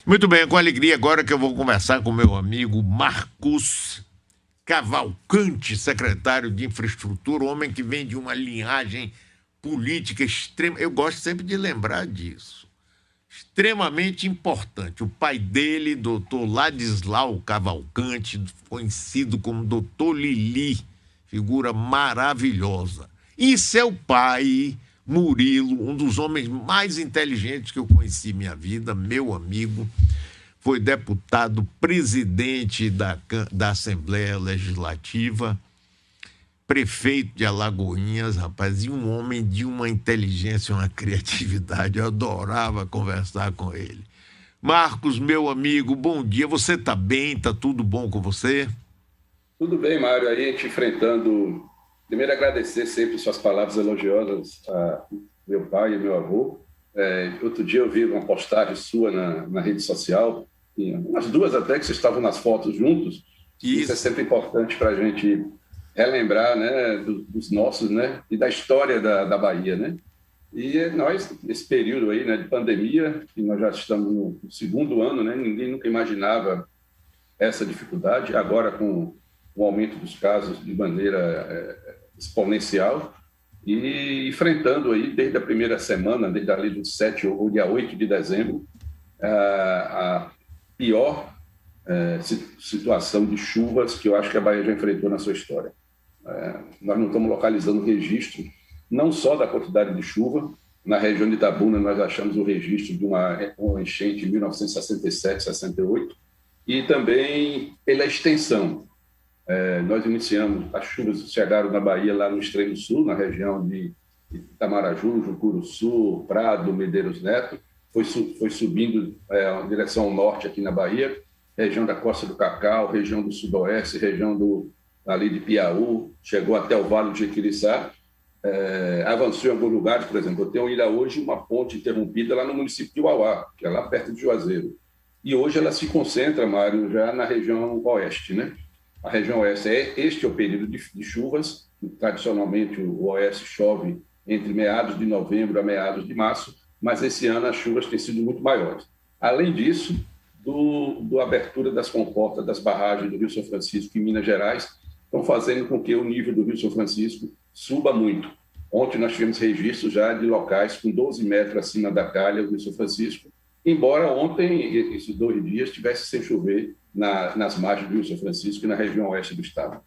Muito bem, com alegria agora que eu vou conversar com meu amigo Marcos Cavalcante, secretário de Infraestrutura, homem que vem de uma linhagem política extrema. Eu gosto sempre de lembrar disso. Extremamente importante. O pai dele, doutor Ladislau Cavalcante, conhecido como doutor Lili, figura maravilhosa. E seu pai, Murilo, um dos homens mais inteligentes que eu conheci em minha vida, meu amigo, foi deputado presidente da Assembleia Legislativa, prefeito de Alagoinhas, rapaz, e um homem de uma inteligência, uma criatividade. Eu adorava conversar com ele. Marcos, meu amigo, bom dia. Você está bem? Está tudo bom com você? Tudo bem, Mário. Aí a gente enfrentando... Primeiro, agradecer sempre suas palavras elogiosas a meu pai e meu avô. Outro dia eu vi uma postagem sua na rede social, umas duas até, que vocês estavam nas fotos juntos. Isso é sempre importante para a gente relembrar, né, dos nossos, né, e da história da Bahia, né? E nós, nesse período aí, né, de pandemia, que nós já estamos no segundo ano, né, ninguém nunca imaginava essa dificuldade, agora com o aumento dos casos de maneira exponencial, e enfrentando aí, desde a primeira semana, desde ali do 7 ou dia 8 de dezembro, a pior situação de chuvas que eu acho que a Bahia já enfrentou na sua história. Nós não estamos localizando o registro, não só da quantidade de chuva. Na região de Itabuna, nós achamos o registro de uma enchente em 1967, 68, e também pela extensão. Nós iniciamos, as chuvas chegaram na Bahia, lá no extremo sul, na região de Itamaraju, Jucuruçu, Prado, Medeiros Neto, foi subindo em direção ao norte aqui na Bahia, região da Costa do Cacau, região do Sudoeste, região ali de Piauí, chegou até o Vale do Jequiriçá, avançou em alguns lugares. Por exemplo, eu tenho ainda hoje uma ponte interrompida lá no município de Uauá, que é lá perto de Juazeiro. E hoje ela se concentra, Mário, já na região oeste, né? A região oeste, este é o período de chuvas. Tradicionalmente, o oeste chove entre meados de novembro a meados de março, mas esse ano as chuvas têm sido muito maiores. Além disso, do abertura das comportas das barragens do Rio São Francisco em Minas Gerais, estão fazendo com que o nível do Rio São Francisco suba muito. Ontem nós tivemos registros já de locais com 12 metros acima da calha do Rio São Francisco, embora ontem, esses 2 dias, estivesse sem chover nas margens do Rio São Francisco e na região oeste do estado.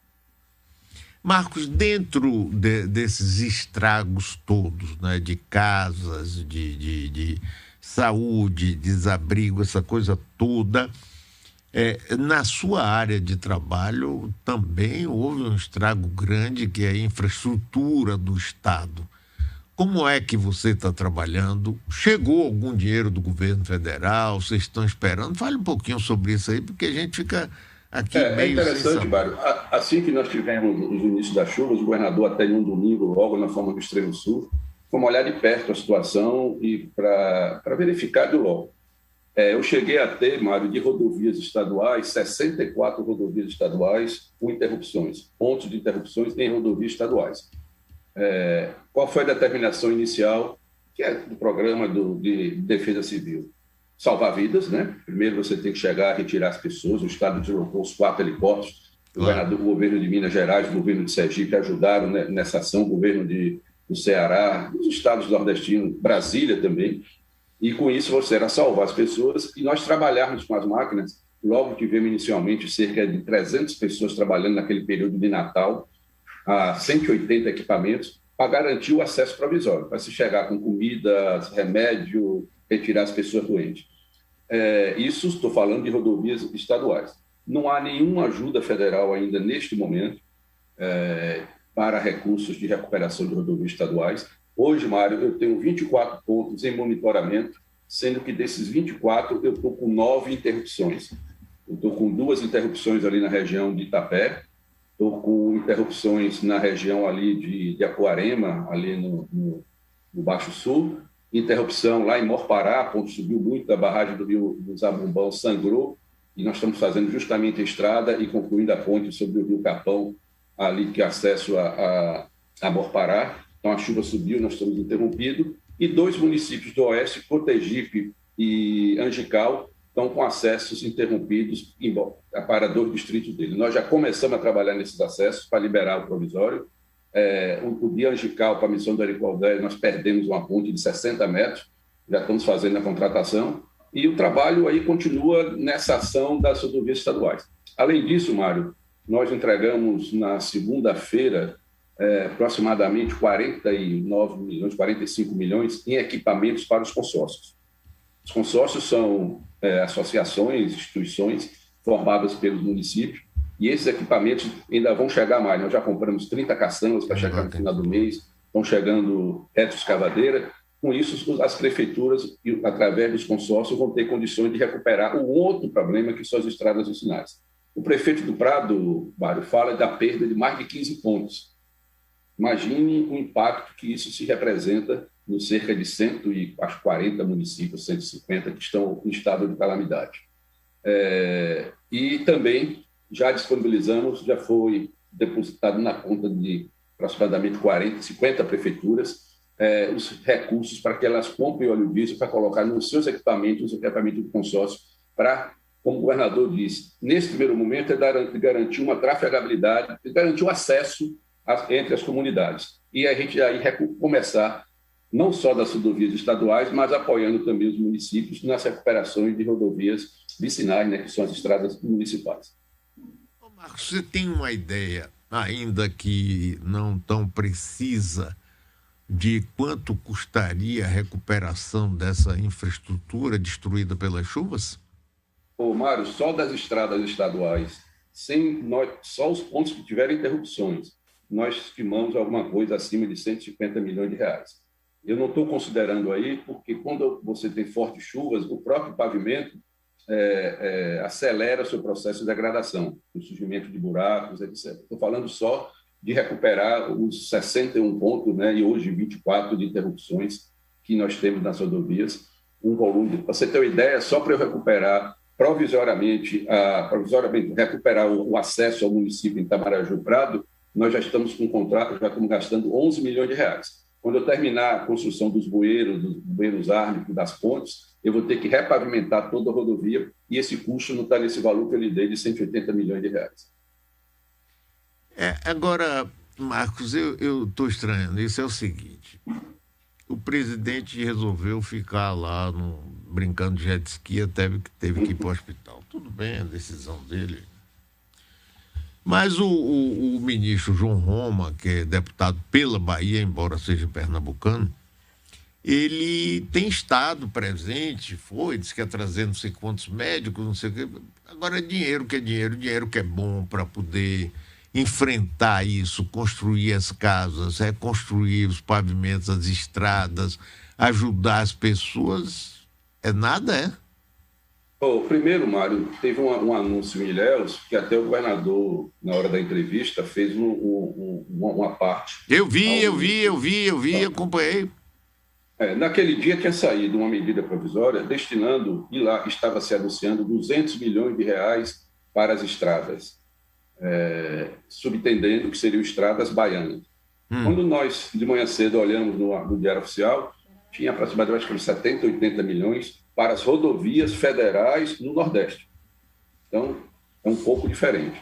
Marcos, dentro desses estragos todos, né, de casas, de saúde, desabrigo, essa coisa toda, na sua área de trabalho também houve um estrago grande, que é a infraestrutura do Estado. Como é que você está trabalhando? Chegou algum dinheiro do governo federal? Vocês estão esperando? Fale um pouquinho sobre isso aí, porque a gente fica aqui meio... É interessante, Mário. Assim que nós tivemos os inícios das chuvas, o governador até em um domingo, logo na forma do Extremo Sul, fomos olhar de perto a situação e para verificar de logo. Eu cheguei a ter, Mário, de rodovias estaduais, 64 rodovias estaduais com interrupções, pontos de interrupções em rodovias estaduais. Qual foi a determinação inicial, que é do programa de defesa civil? Salvar vidas, né? Primeiro você tem que chegar a retirar as pessoas. O Estado deslocou os 4 helicópteros. O governo de Minas Gerais, o governo de Sergipe ajudaram nessa ação, o governo do Ceará, os estados nordestinos, Brasília também. E com isso você era salvar as pessoas, e nós trabalharmos com as máquinas. Logo tivemos inicialmente cerca de 300 pessoas trabalhando naquele período de Natal, a 180 equipamentos, para garantir o acesso provisório, para se chegar com comida, remédio, retirar as pessoas doentes. Isso estou falando de rodovias estaduais. Não há nenhuma ajuda federal ainda neste momento para recursos de recuperação de rodovias estaduais. Hoje, Mário, eu tenho 24 pontos em monitoramento, sendo que desses 24 eu estou com 9 interrupções. Eu estou com 2 interrupções ali na região de Itapé, estou com interrupções na região ali de Apuarema, ali no Baixo Sul, interrupção lá em Morpará, ponto subiu muito, a barragem do Rio do Zabumbão sangrou, e nós estamos fazendo justamente a estrada e concluindo a ponte sobre o Rio Capão, ali que é acesso a Morpará. Então a chuva subiu, nós estamos interrompidos, e 2 municípios do oeste, Cotegipe e Angical, estão com acessos interrompidos para 2 distritos dele. Nós já começamos a trabalhar nesses acessos para liberar o provisório. O de Angical para a missão do Aricoldé, nós perdemos uma ponte de 60 metros, já estamos fazendo a contratação, e o trabalho aí continua nessa ação das rodovias estaduais. Além disso, Mário, nós entregamos na segunda-feira aproximadamente 49 milhões, 45 milhões em equipamentos para os consórcios. Os consórcios são associações, instituições formadas pelos municípios, e esses equipamentos ainda vão chegar mais. Nós já compramos 30 caçambas para chegar no final do mês, estão chegando retroescavadeira. Com isso, as prefeituras, através dos consórcios, vão ter condições de recuperar o outro problema, que são as estradas vicinais. O prefeito do Prado, Mário, fala da perda de mais de 15 pontos. Imagine o impacto que isso se representa nos cerca de 140 municípios, 150, que estão em estado de calamidade. E também já disponibilizamos, já foi depositado na conta de aproximadamente 50 prefeituras, os recursos para que elas comprem óleo diesel para colocar nos seus equipamentos, os equipamentos do consórcio, para, como o governador disse, nesse primeiro momento garantir uma trafegabilidade, garantir o acesso entre as comunidades. E a gente aí começar, não só das rodovias estaduais, mas apoiando também os municípios nas recuperações de rodovias vicinais, né, que são as estradas municipais. Marcos, você tem uma ideia, ainda que não tão precisa, de quanto custaria a recuperação dessa infraestrutura destruída pelas chuvas? Mário, só das estradas estaduais, só os pontos que tiverem interrupções, nós estimamos alguma coisa acima de 150 milhões de reais. Eu não estou considerando aí, porque quando você tem fortes chuvas, o próprio pavimento acelera o seu processo de degradação, o surgimento de buracos, etc. Estou falando só de recuperar os 61 pontos, né, e hoje 24 de interrupções que nós temos nas rodovias, um volume, para você ter uma ideia, só para eu recuperar provisoriamente recuperar o acesso ao município em Itamaraju Prado, nós já estamos com um contrato, já estamos gastando 11 milhões de reais. Quando eu terminar a construção dos bueiros ármicos, das pontes, eu vou ter que repavimentar toda a rodovia e esse custo não está nesse valor que eu lhe dei de 180 milhões de reais. Agora, Marcos, eu estou estranhando. Isso é o seguinte: o presidente resolveu ficar lá brincando de jet ski, teve que ir para o hospital. Tudo bem, a decisão dele. Mas o ministro João Roma, que é deputado pela Bahia, embora seja pernambucano, ele tem estado presente, disse que ia trazer não sei quantos médicos, não sei o quê. Agora dinheiro que é dinheiro que é bom para poder enfrentar isso, construir as casas, reconstruir os pavimentos, as estradas, ajudar as pessoas, nada. Primeiro, Mário, teve um anúncio em Ilhéus que até o governador, na hora da entrevista, fez uma parte. Eu vi, acompanhei. Naquele dia tinha saído uma medida provisória destinando, e lá estava se anunciando 200 milhões de reais para as estradas, subentendendo que seriam estradas baianas. Quando nós, de manhã cedo, olhamos no Diário Oficial, tinha aproximadamente 70, 80 milhões para as rodovias federais no Nordeste. Então, é um pouco diferente.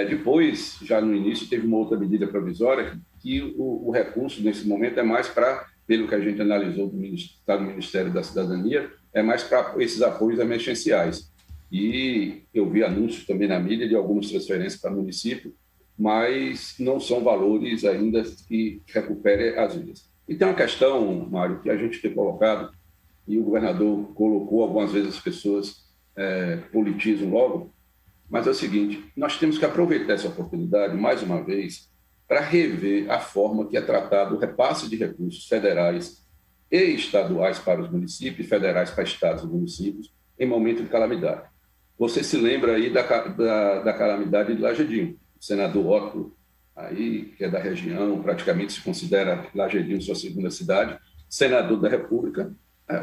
Depois, já no início, teve uma outra medida provisória que o recurso, nesse momento, é mais para, pelo que a gente analisou do Ministério da Cidadania, é mais para esses apoios emergenciais. E eu vi anúncios também na mídia de algumas transferências para o município, mas não são valores ainda que recuperem as vias. E tem uma questão, Mário, que a gente tem colocado, e o governador colocou algumas vezes, as pessoas politizam logo, mas é o seguinte: nós temos que aproveitar essa oportunidade, mais uma vez, para rever a forma que é tratado o repasse de recursos federais e estaduais para os municípios, federais para estados e municípios, em momento de calamidade. Você se lembra aí da calamidade de Lagedinho, o senador Otto, aí, que é da região, praticamente se considera Lagedinho sua segunda cidade, senador da República,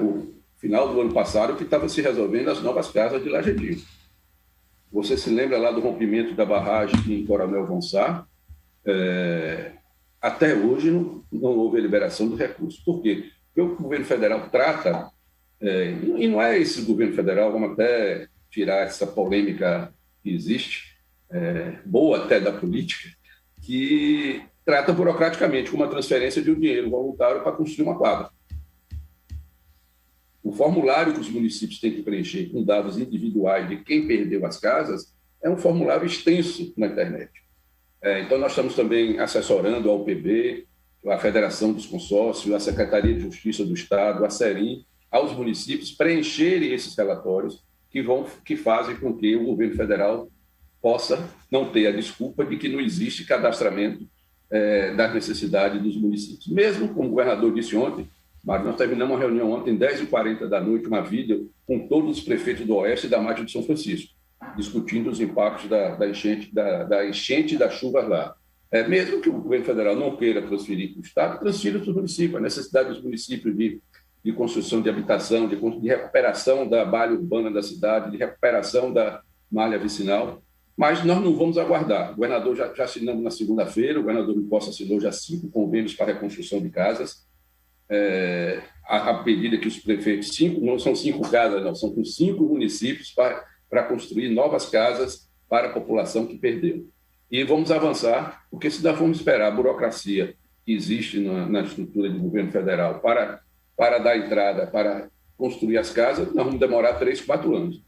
o final do ano passado, que estava se resolvendo as novas casas de Lagedinho. Você se lembra lá do rompimento da barragem em Coronel Gonçalves? Até hoje não houve a liberação do recurso. Por quê? Porque o governo federal trata E não é esse governo federal, vamos até tirar essa polêmica que existe, boa até da política, que trata burocraticamente com uma transferência de um dinheiro voluntário para construir uma quadra. O formulário que os municípios têm que preencher com dados individuais de quem perdeu as casas é um formulário extenso na internet. Então, nós estamos também assessorando a UPB, a Federação dos Consórcios, a Secretaria de Justiça do Estado, a SERIM, aos municípios preencherem esses relatórios que fazem com que o governo federal possa não ter a desculpa de que não existe cadastramento das necessidades dos municípios. Mesmo como o governador disse ontem, mas nós terminamos uma reunião ontem, 10h40 da noite, uma vídeo com todos os prefeitos do Oeste e da Margem de São Francisco, discutindo os impactos da enchente e das chuvas lá. Mesmo que o governo federal não queira transferir para o Estado, transfira para os municípios. A necessidade dos municípios de construção de habitação, de recuperação da malha urbana da cidade, de recuperação da malha vicinal. Mas nós não vamos aguardar. O governador já assinamos na segunda-feira, o governador do Poço assinou já 5 convênios para a reconstrução de casas. A pedida que os prefeitos, não são 5 casas, não, são com 5 municípios para construir novas casas para a população que perdeu. E vamos avançar, porque se nós formos esperar a burocracia que existe na estrutura do governo federal para dar entrada, para construir as casas, nós vamos demorar 3, 4 anos.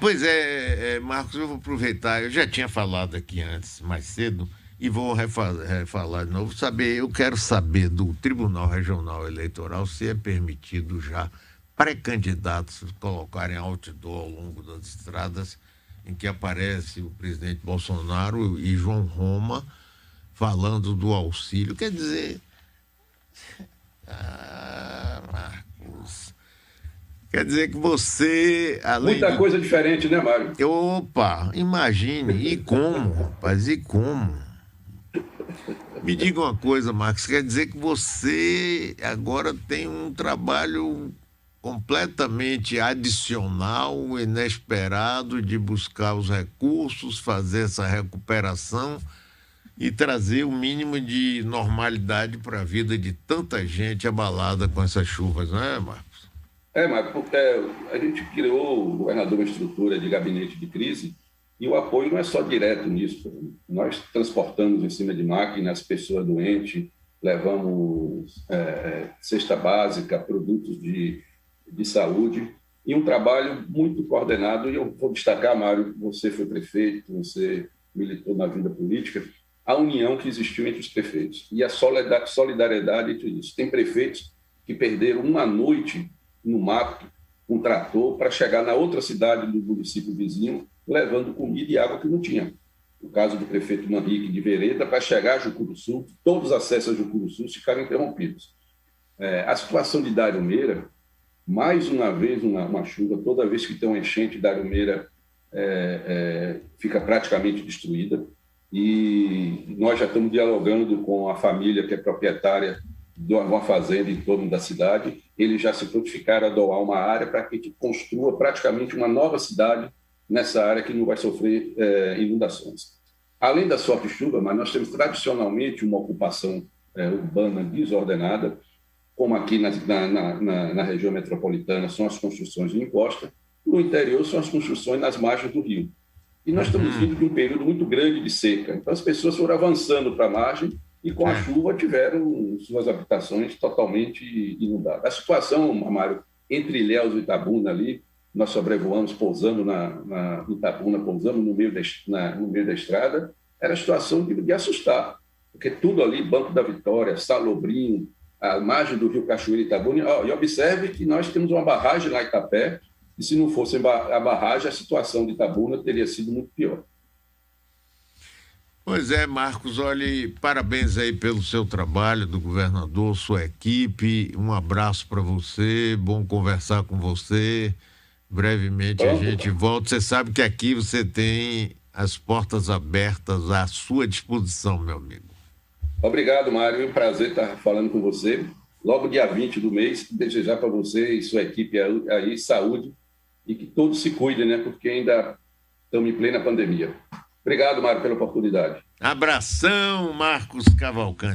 Pois é, Marcos, eu vou aproveitar, eu já tinha falado aqui antes, mais cedo, e vou refalar de novo. Eu quero saber do Tribunal Regional Eleitoral se é permitido já pré-candidatos colocarem outdoor ao longo das estradas em que aparece o presidente Bolsonaro e João Roma falando do auxílio. Quer dizer, Marcos, quer dizer que você... Muita coisa diferente, né, Mário? Opa, imagine, e como, rapaz, e como? Me diga uma coisa, Marcos, quer dizer que você agora tem um trabalho completamente adicional, inesperado, de buscar os recursos, fazer essa recuperação e trazer o mínimo de normalidade para a vida de tanta gente abalada com essas chuvas, não é, Marcos? Marcos, a gente criou, o governador, uma estrutura de gabinete de crise, e o apoio não é só direto nisso. Nós transportamos em cima de máquinas pessoas doentes, levamos cesta básica, produtos de saúde, e um trabalho muito coordenado. E eu vou destacar, Mário, você foi prefeito, você militou na vida política, a união que existiu entre os prefeitos e a solidariedade entre isso. Tem prefeitos que perderam uma noite no mato, um trator, para chegar na outra cidade do município vizinho, levando comida e água que não tinha. No caso do prefeito Manrique de Vereda, para chegar a Jucuruçu, todos os acessos a Jucuruçu ficaram interrompidos. A situação de Dariomeira, mais uma vez uma chuva, toda vez que tem uma enchente, Dariomeira fica praticamente destruída. E nós já estamos dialogando com a família que é proprietária de uma fazenda em torno da cidade. Eles já se prontificaram a doar uma área para que a gente construa praticamente uma nova cidade nessa área que não vai sofrer inundações. Além da sorte chuva, mas nós temos tradicionalmente uma ocupação urbana desordenada, como aqui na região metropolitana são as construções em encosta, no interior são as construções nas margens do rio. E nós estamos vindo de um período muito grande de seca. Então as pessoas foram avançando para a margem e com a chuva tiveram suas habitações totalmente inundadas. A situação, Mário, entre Ilhéus e Itabuna ali, nós sobrevoamos, pousando na Itabuna, pousamos no meio da estrada, era a situação de assustar, porque tudo ali, Banco da Vitória, Salobrinho, a margem do rio Cachoeira e Itabuna, e observe que nós temos uma barragem lá em Itapé, e se não fosse a barragem, a situação de Itabuna teria sido muito pior. Pois é, Marcos, olhe, parabéns aí pelo seu trabalho, do governador, sua equipe, um abraço para você, bom conversar com você, brevemente a gente volta. Você sabe que aqui você tem as portas abertas à sua disposição, meu amigo. Obrigado, Mário, é um prazer estar falando com você. Logo dia 20 do mês, desejar para você e sua equipe aí saúde e que todos se cuidem, né? Porque ainda estamos em plena pandemia. Obrigado, Mário, pela oportunidade. Abração, Marcos Cavalcante.